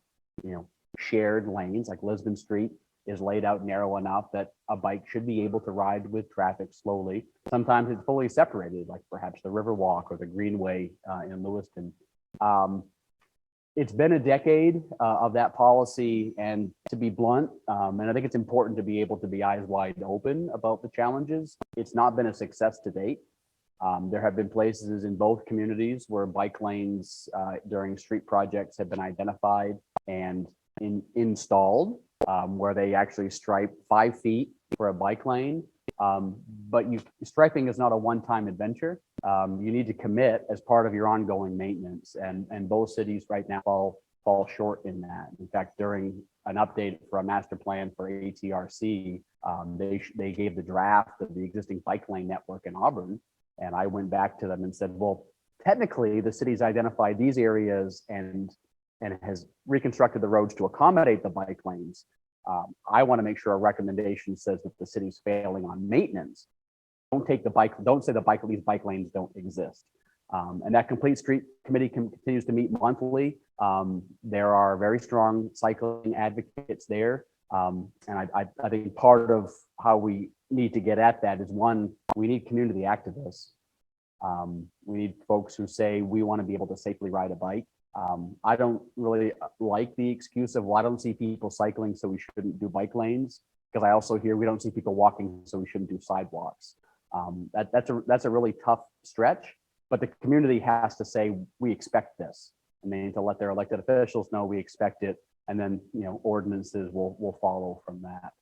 shared lanes, like Lisbon Street is laid out narrow enough that a bike should be able to ride with traffic slowly. Sometimes it's fully separated, like perhaps the Riverwalk or the Greenway in Lewiston. It's been a decade of that policy, and to be blunt, and I think it's important to be able to be eyes wide open about the challenges. It's not been a success to date. There have been places in both communities where bike lanes during street projects have been identified and installed, where they actually stripe 5 feet for a bike lane. But striping is not a one-time adventure. You need to commit as part of your ongoing maintenance, and both cities right now fall short in that. In fact, during an update for a master plan for ATRC, they gave the draft of the existing bike lane network in Auburn, and I went back to them and said, well, technically the city's identified these areas and has reconstructed the roads to accommodate the bike lanes. I want to make sure a recommendation says that the city's failing on maintenance. Don't say the these bike lanes don't exist. And that Complete Street Committee continues to meet monthly. There are very strong cycling advocates there. And I think part of how we need to get at that is, one, we need community activists. We need folks who say we want to be able to safely ride a bike. I don't really like the excuse of, well, I don't see people cycling, so we shouldn't do bike lanes, because I also hear we don't see people walking, so we shouldn't do sidewalks. That's a really tough stretch, but the community has to say, we expect this, and they need to let their elected officials know we expect it, and then ordinances will follow from that.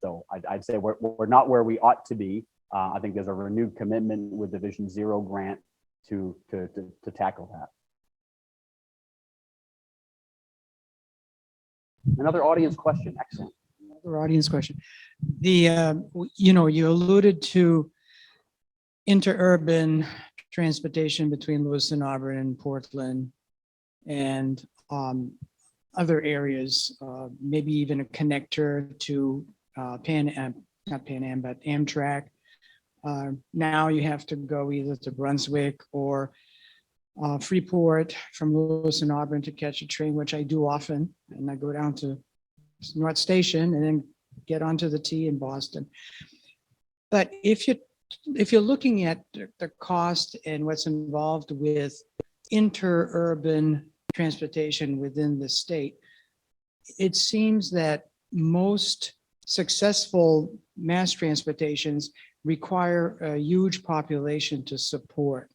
So I'd say we're not where we ought to be. I think there's a renewed commitment with the Vision Zero grant to tackle that. Another audience question. Excellent. Another audience question. You alluded to interurban transportation between Lewiston-Auburn and Portland and other areas, maybe even a connector to not Pan Am, but Amtrak. Now you have to go either to Brunswick or Freeport from Lewiston-Auburn to catch a train, which I do often. And I go down to North Station and then get onto the T in Boston. But if you're looking at the cost and what's involved with interurban transportation within the state, it seems that most successful mass transportations require a huge population to support.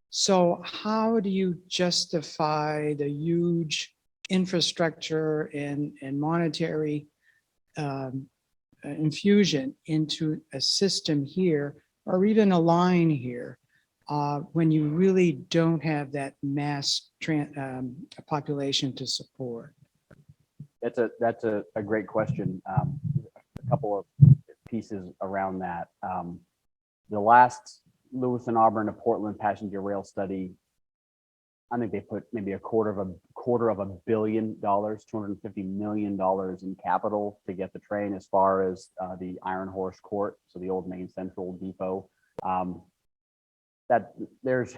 So how do you justify the huge infrastructure and monetary infusion into a system here, or even a line here, when you really don't have that mass population to support? That's a great question. A couple of pieces around that. The last Lewiston-Auburn to Portland passenger rail study, I think they put maybe a quarter of a billion dollars, $250 million in capital to get the train as far as the Iron Horse Court, so the old Main Central Depot. That there's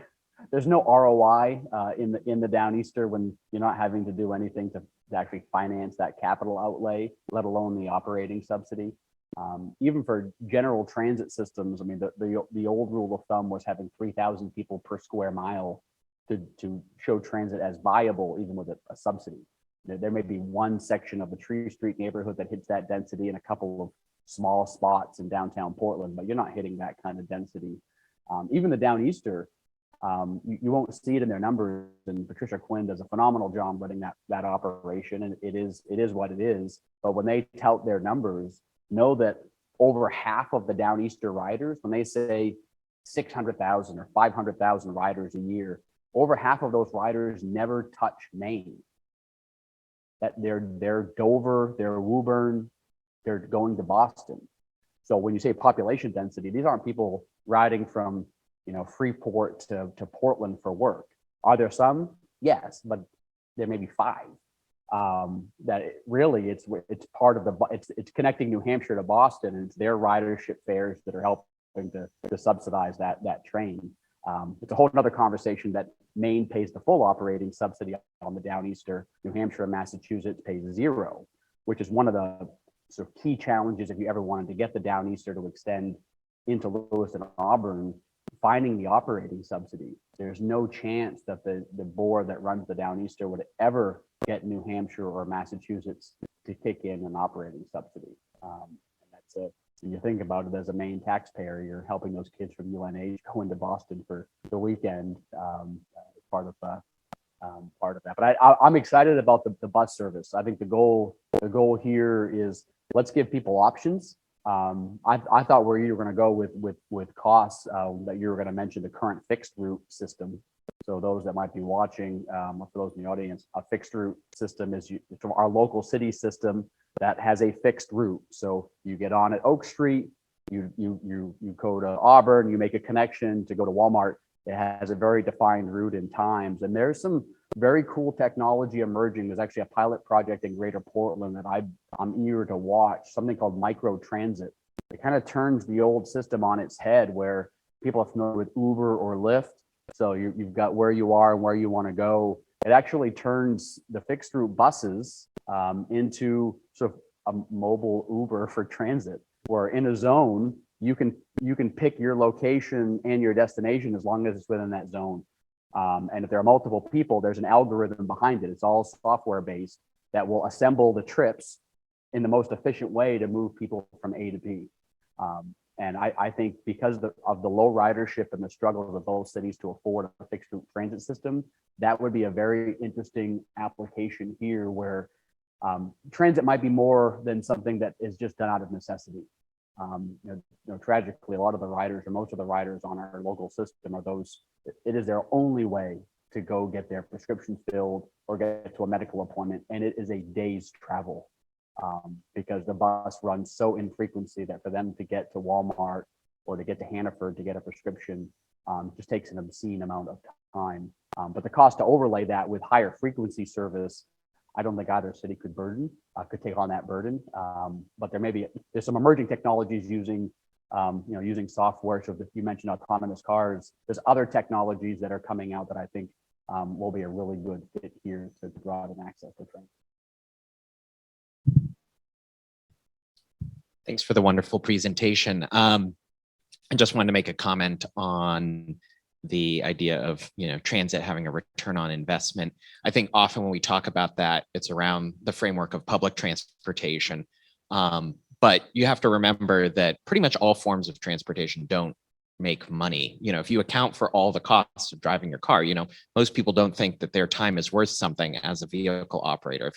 no ROI in the Downeaster when you're not having to do anything to actually finance that capital outlay, let alone the operating subsidy. Even for general transit systems, I mean, the old rule of thumb was having 3,000 people per square mile to show transit as viable, even with a subsidy. There may be one section of the Tree Street neighborhood that hits that density and a couple of small spots in downtown Portland, but you're not hitting that kind of density. Even the Downeaster, you won't see it in their numbers, and Patricia Quinn does a phenomenal job running that operation, and it is what it is. But when they tout their numbers, know that over half of the Downeaster riders, when they say 600,000 or 500,000 riders a year, over half of those riders never touch Maine. That they're Dover, they're Woburn, they're going to Boston. So when you say population density, these aren't people riding from Freeport to Portland for work. Are there some? Yes, but there may be five. It's part of it's connecting New Hampshire to Boston, and it's their ridership fares that are helping to subsidize that train. It's a whole other conversation that Maine pays the full operating subsidy on the Downeaster. New Hampshire and Massachusetts pays zero, which is one of the sort of key challenges if you ever wanted to get the Downeaster to extend into Lewiston-Auburn, finding the operating subsidy. There's no chance that the board that runs the Downeaster would ever get New Hampshire or Massachusetts to kick in an operating subsidy. And that's it. When you think about it as a Maine taxpayer, you're helping those kids from UNH go into Boston for the weekend. Part of that. But I'm excited about the bus service. I think the goal here is let's give people options. I thought where you were going to go with costs, that you were going to mention the current fixed route system. So those that might be watching, or for those in the audience, a fixed route system is from our local city system that has a fixed route. So you get on at Oak Street, you go to Auburn, you make a connection to go to Walmart. It has a very defined route and times, and there's some very cool technology emerging. There's actually a pilot project in Greater Portland that I'm eager to watch, something called micro transit. It kind of turns the old system on its head, where people are familiar with Uber or Lyft. So you've got where you are and where you want to go. It actually turns the fixed route buses into sort of a mobile Uber for transit, where in a zone, you can pick your location and your destination as long as it's within that zone. And if there are multiple people, there's an algorithm behind it. It's all software based that will assemble the trips in the most efficient way to move people from A to B. And I think because of the low ridership and the struggles of both cities to afford a fixed route transit system, that would be a very interesting application here, where Transit might be more than something that is just done out of necessity. Tragically, a lot of the riders or most of the riders on our local system are those, it is their only way to go get their prescriptions filled or get to a medical appointment. And it is a day's travel because the bus runs so infrequently that for them to get to Walmart or to get to Hannaford to get a prescription just takes an obscene amount of time. But the cost to overlay that with higher frequency service, I don't think either city could take on that burden. But there's some emerging technologies using software. So if you mentioned autonomous cars, there's other technologies that are coming out that I think will be a really good fit here to broaden access to transit. Thanks for the wonderful presentation. I just wanted to make a comment on the idea of transit having a return on investment. I think often when we talk about that, it's around the framework of public transportation. But you have to remember that pretty much all forms of transportation don't make money. If you account for all the costs of driving your car, most people don't think that their time is worth something as a vehicle operator.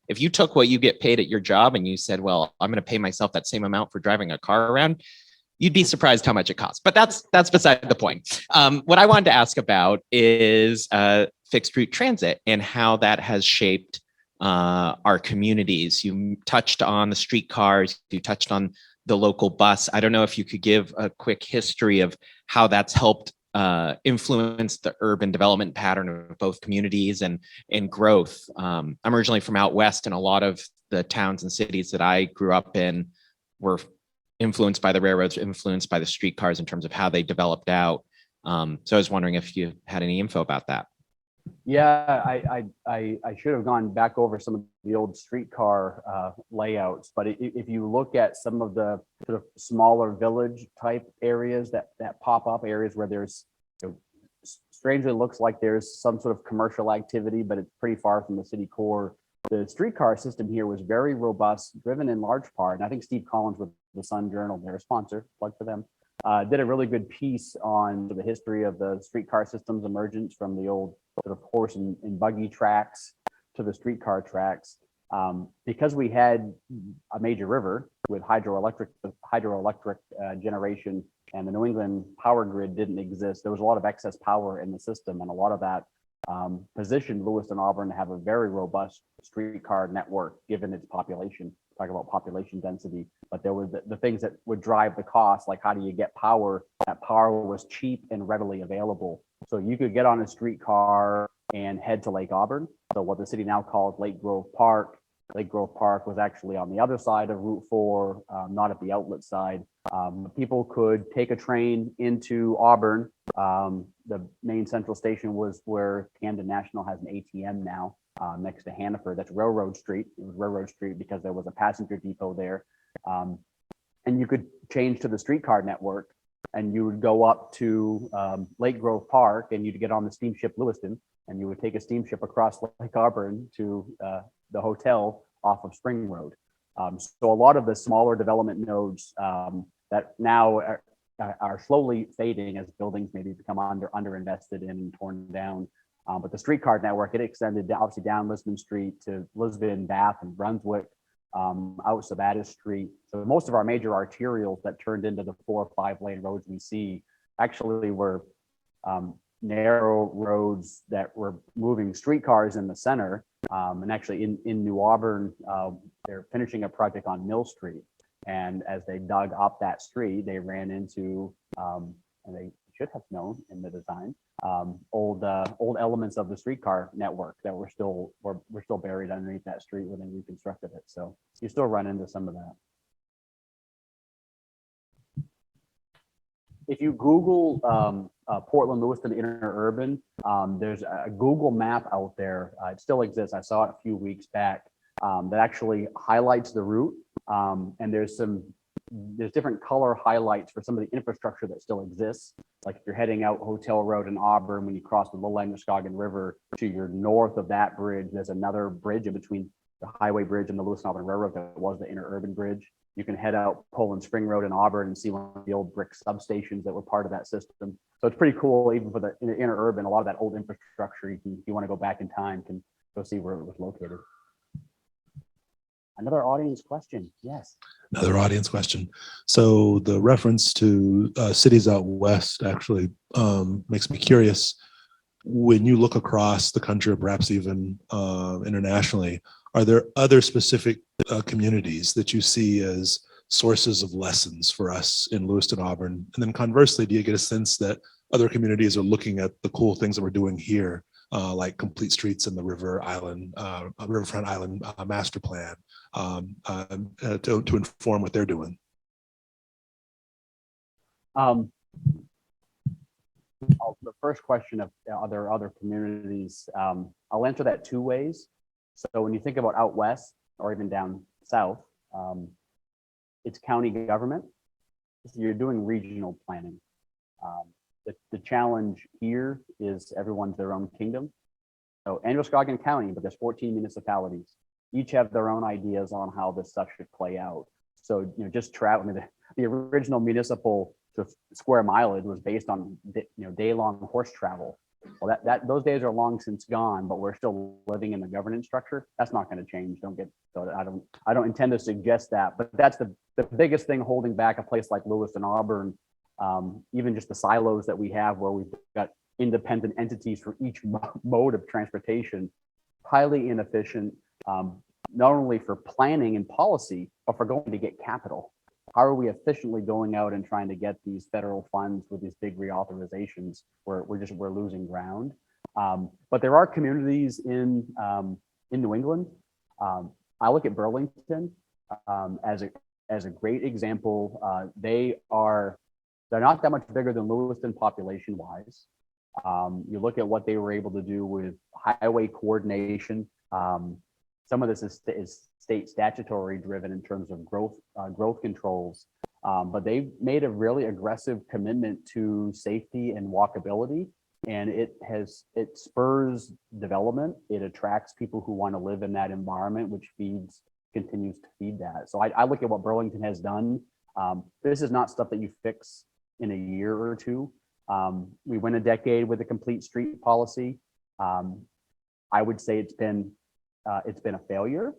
If you took what you get paid at your job and you said, well, I'm going to pay myself that same amount for driving a car around, you'd be surprised how much it costs. But that's beside the point. What I wanted to ask about is fixed route transit and how that has shaped our communities. You touched on the streetcars, you touched on the local bus. I don't know if you could give a quick history of how that's helped influence the urban development pattern of both communities and growth. I'm originally from out west, and a lot of the towns and cities that I grew up in were influenced by the railroads, influenced by the streetcars in terms of how they developed out. So I was wondering if you had any info about that. Yeah, I should have gone back over some of the old streetcar layouts, but if you look at some of the sort of smaller village type areas that pop up, areas where there's strangely looks like there's some sort of commercial activity, but it's pretty far from the city core. The streetcar system here was very robust, driven in large part, and I think Steve Collins with the Sun Journal, they're a sponsor, plug for them, did a really good piece on the history of the streetcar system's emergence from the old sort of horse and buggy tracks to the streetcar tracks. Because we had a major river with hydroelectric generation, and the New England power grid didn't exist, there was a lot of excess power in the system, and a lot of that positioned Lewiston-Auburn to have a very robust streetcar network given its population. Talk about population density, but there were the things that would drive the cost, like how do you get power? That power was cheap and readily available. So you could get on a streetcar and head to Lake Auburn. So what the city now calls Lake Grove Park. Lake Grove Park was actually on the other side of Route 4, not at the outlet side. People could take a train into Auburn. The main central station was where Camden National has an ATM now, next to Hannaford. That's Railroad Street. It was Railroad Street because there was a passenger depot there. And you could change to the streetcar network, and you would go up to Lake Grove Park, and you'd get on the steamship Lewiston, and you would take a steamship across Lake Auburn to the hotel off of Spring Road. So a lot of the smaller development nodes that now are slowly fading as buildings maybe become underinvested in and torn down. But the streetcar network, it extended obviously down Lisbon Street to Lisbon, Bath, and Brunswick, out Sabatis Street. So most of our major arterials that turned into the 4 or 5 lane roads we see actually were narrow roads that were moving streetcars in the center. And actually in New Auburn, they're finishing a project on Mill Street. And as they dug up that street, they ran into, and they should have known in the design, old elements of the streetcar network that were still buried underneath that street when they reconstructed it. So you still run into some of that. If you Google Portland, Lewiston, interurban, there's a Google map out there. It still exists. I saw it a few weeks back that actually highlights the route. And there's different color highlights for some of the infrastructure that still exists. Like if you're heading out Hotel Road in Auburn, when you cross the Little Androscoggin River, to your north of that bridge, there's another bridge in between the highway bridge and the Lewiston-Auburn Railroad that was the interurban bridge. You can head out Poland Spring Road in Auburn and see one of the old brick substations that were part of that system. So it's pretty cool, even for the interurban, a lot of that old infrastructure, if you want to go back in time, can go see where it was located. Another audience question. Yes. Another audience question. So the reference to cities out west actually makes me curious. When you look across the country, or perhaps even internationally, are there other specific communities that you see as sources of lessons for us in Lewiston-Auburn? And then conversely, do you get a sense that other communities are looking at the cool things that we're doing here, like complete streets in the Riverfront Island master plan, to inform what they're doing? The first question of are there other communities? I'll answer that two ways. So when you think about out west or even down south, it's county government. So you're doing regional planning. The challenge here is everyone's their own kingdom. So Androscoggin County, but there's 14 municipalities. Each have their own ideas on how this stuff should play out. So, just travel. I mean, the original municipal square mileage was based on day-long horse travel. Well, those days are long since gone, but we're still living in the governance structure. That's not going to change. I don't intend to suggest that, but that's the biggest thing holding back a place like Lewiston-Auburn. Even just the silos that we have, where we've got independent entities for each mode of transportation, highly inefficient, not only for planning and policy, but for going to get capital. How are we efficiently going out and trying to get these federal funds with these big reauthorizations where we're losing ground? But there are communities in New England. I look at Burlington as a great example. They're not that much bigger than Lewiston population wise. You look at what they were able to do with highway coordination. Some of this is state statutory driven in terms of growth controls, but they've made a really aggressive commitment to safety and walkability, and it spurs development. It attracts people who want to live in that environment, which continues to feed that. So I look at what Burlington has done. This is not stuff that you fix in a year or two. We went a decade with a complete street policy. I would say it's been a failure.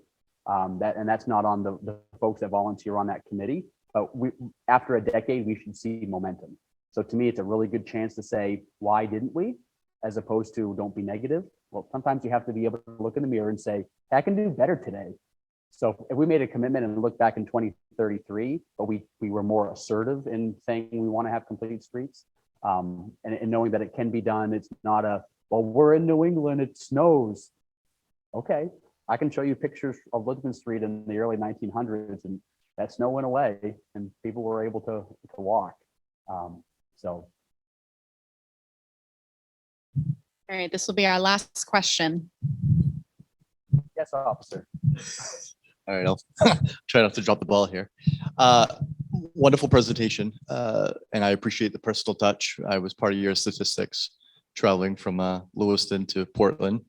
That's not on the folks that volunteer on that committee. But after a decade, we should see momentum. So to me, it's a really good chance to say, why didn't we? As opposed to don't be negative. Well, sometimes you have to be able to look in the mirror and say, I can do better today. So if we made a commitment and look back in 2033, but we were more assertive in saying we want to have complete streets, and knowing that it can be done, it's not well, we're in New England, it snows. Okay, I can show you pictures of Lisbon Street in the early 1900s, and that snow went away, and people were able to walk. So. All right, this will be our last question. Yes, officer. All right, I'll try not to drop the ball here. Wonderful presentation, and I appreciate the personal touch. I was part of your statistics traveling from Lewiston to Portland,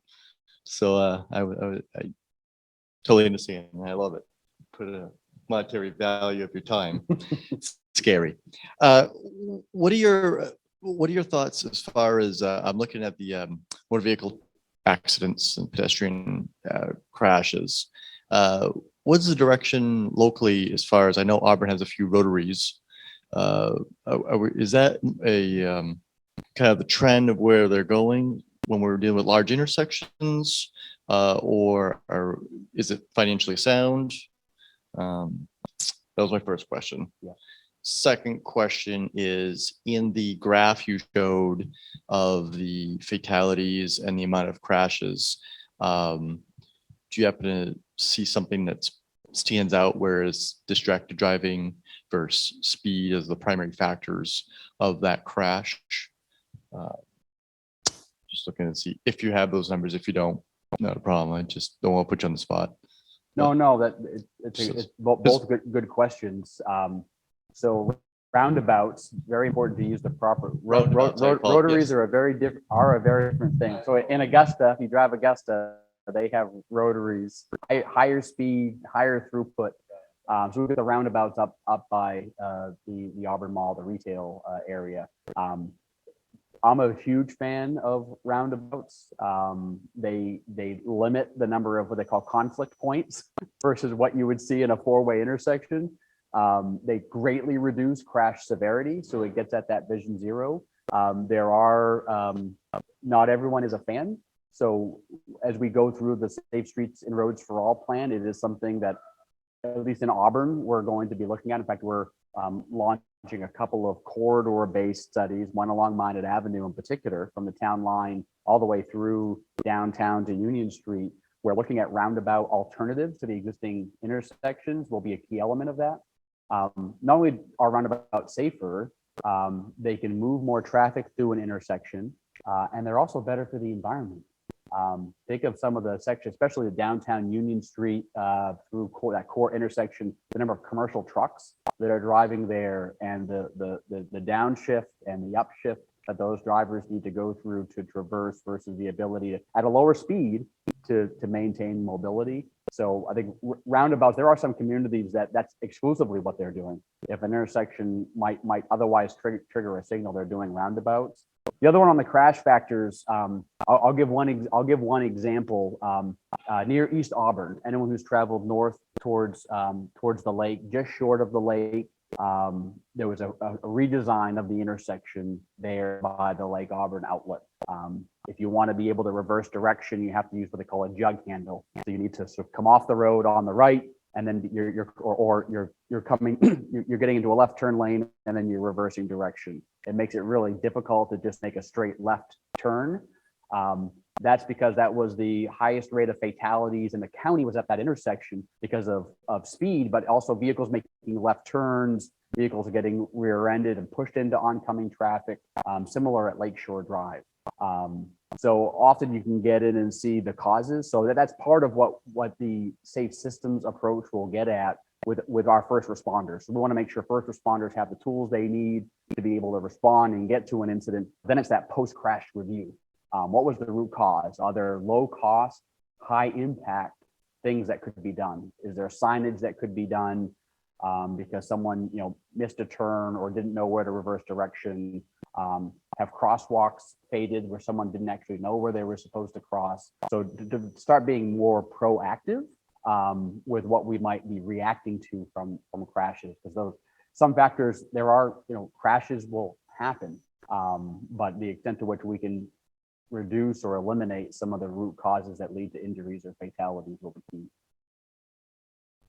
so I totally understand. I love it. Put a monetary value of your time. It's scary. What are your thoughts as far as I'm looking at the motor vehicle accidents and pedestrian crashes? What's the direction locally as far as I know Auburn has a few rotaries? Is that a kind of the trend of where they're going when we're dealing with large intersections, or is it financially sound? That was my first question. Yeah. Second question is, in the graph you showed of the fatalities and the amount of crashes, do you happen to see something that stands out, whereas distracted driving versus speed as the primary factors of that crash? Just looking to see if you have those numbers. If you don't, not a problem. I just don't want to put you on the spot. No, it's both good questions. So roundabouts, very important to use the proper rotaries are a very different thing. So in Augusta, if you drive Augusta, they have rotaries, higher speed, higher throughput. So we've got the roundabouts up by the Auburn Mall, the retail area. I'm a huge fan of roundabouts. They limit the number of what they call conflict points versus what you would see in a four-way intersection. They greatly reduce crash severity, so it gets at that vision zero. There are not everyone is a fan. So as we go through the Safe Streets and Roads for All plan, it is something that, at least in Auburn, we're going to be looking at. In fact, we're launching a couple of corridor-based studies, one along Minot Avenue in particular, from the town line all the way through downtown to Union Street. We're looking at roundabout alternatives to the existing intersections will be a key element of that. Not only are roundabouts safer, they can move more traffic through an intersection, and they're also better for the environment. Think of some of the sections, especially the downtown Union Street through that core intersection, the number of commercial trucks that are driving there, and the downshift and the upshift that those drivers need to go through to traverse versus the ability to, at a lower speed, to maintain mobility. So I think roundabouts, there are some communities that's exclusively what they're doing. If an intersection might otherwise trigger a signal, they're doing roundabouts. The other one on the crash factors, I'll give one example. Near East Auburn, anyone who's traveled north towards the lake, just short of the lake, there was a redesign of the intersection there by the Lake Auburn outlet. If you want to be able to reverse direction, you have to use what they call a jug handle. So you need to sort of come off the road on the right, and then you're coming, you're getting into a left turn lane, and then you're reversing direction. It makes it really difficult to just make a straight left turn. That's because that was the highest rate of fatalities in the county was at that intersection because of speed, but also vehicles making left turns, vehicles getting rear-ended and pushed into oncoming traffic, similar at Lakeshore Drive. So often you can get in and see the causes. So that's part of what the safe systems approach will get at with our first responders. So we want to make sure first responders have the tools they need to be able to respond and get to an incident. Then it's that post-crash review. What was the root cause? Are there low cost, high impact things that could be done? Is there signage that could be done because someone missed a turn or didn't know where to reverse direction? Have crosswalks faded where someone didn't actually know where they were supposed to cross? So to start being more proactive with what we might be reacting to from crashes, because some factors there are, crashes will happen, but the extent to which we can reduce or eliminate some of the root causes that lead to injuries or fatalities will be key.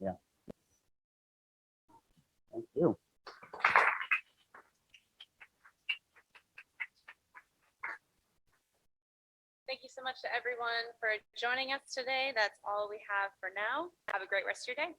Yeah. Thank you. Thank you so much to everyone for joining us today. That's all we have for now. Have a great rest of your day.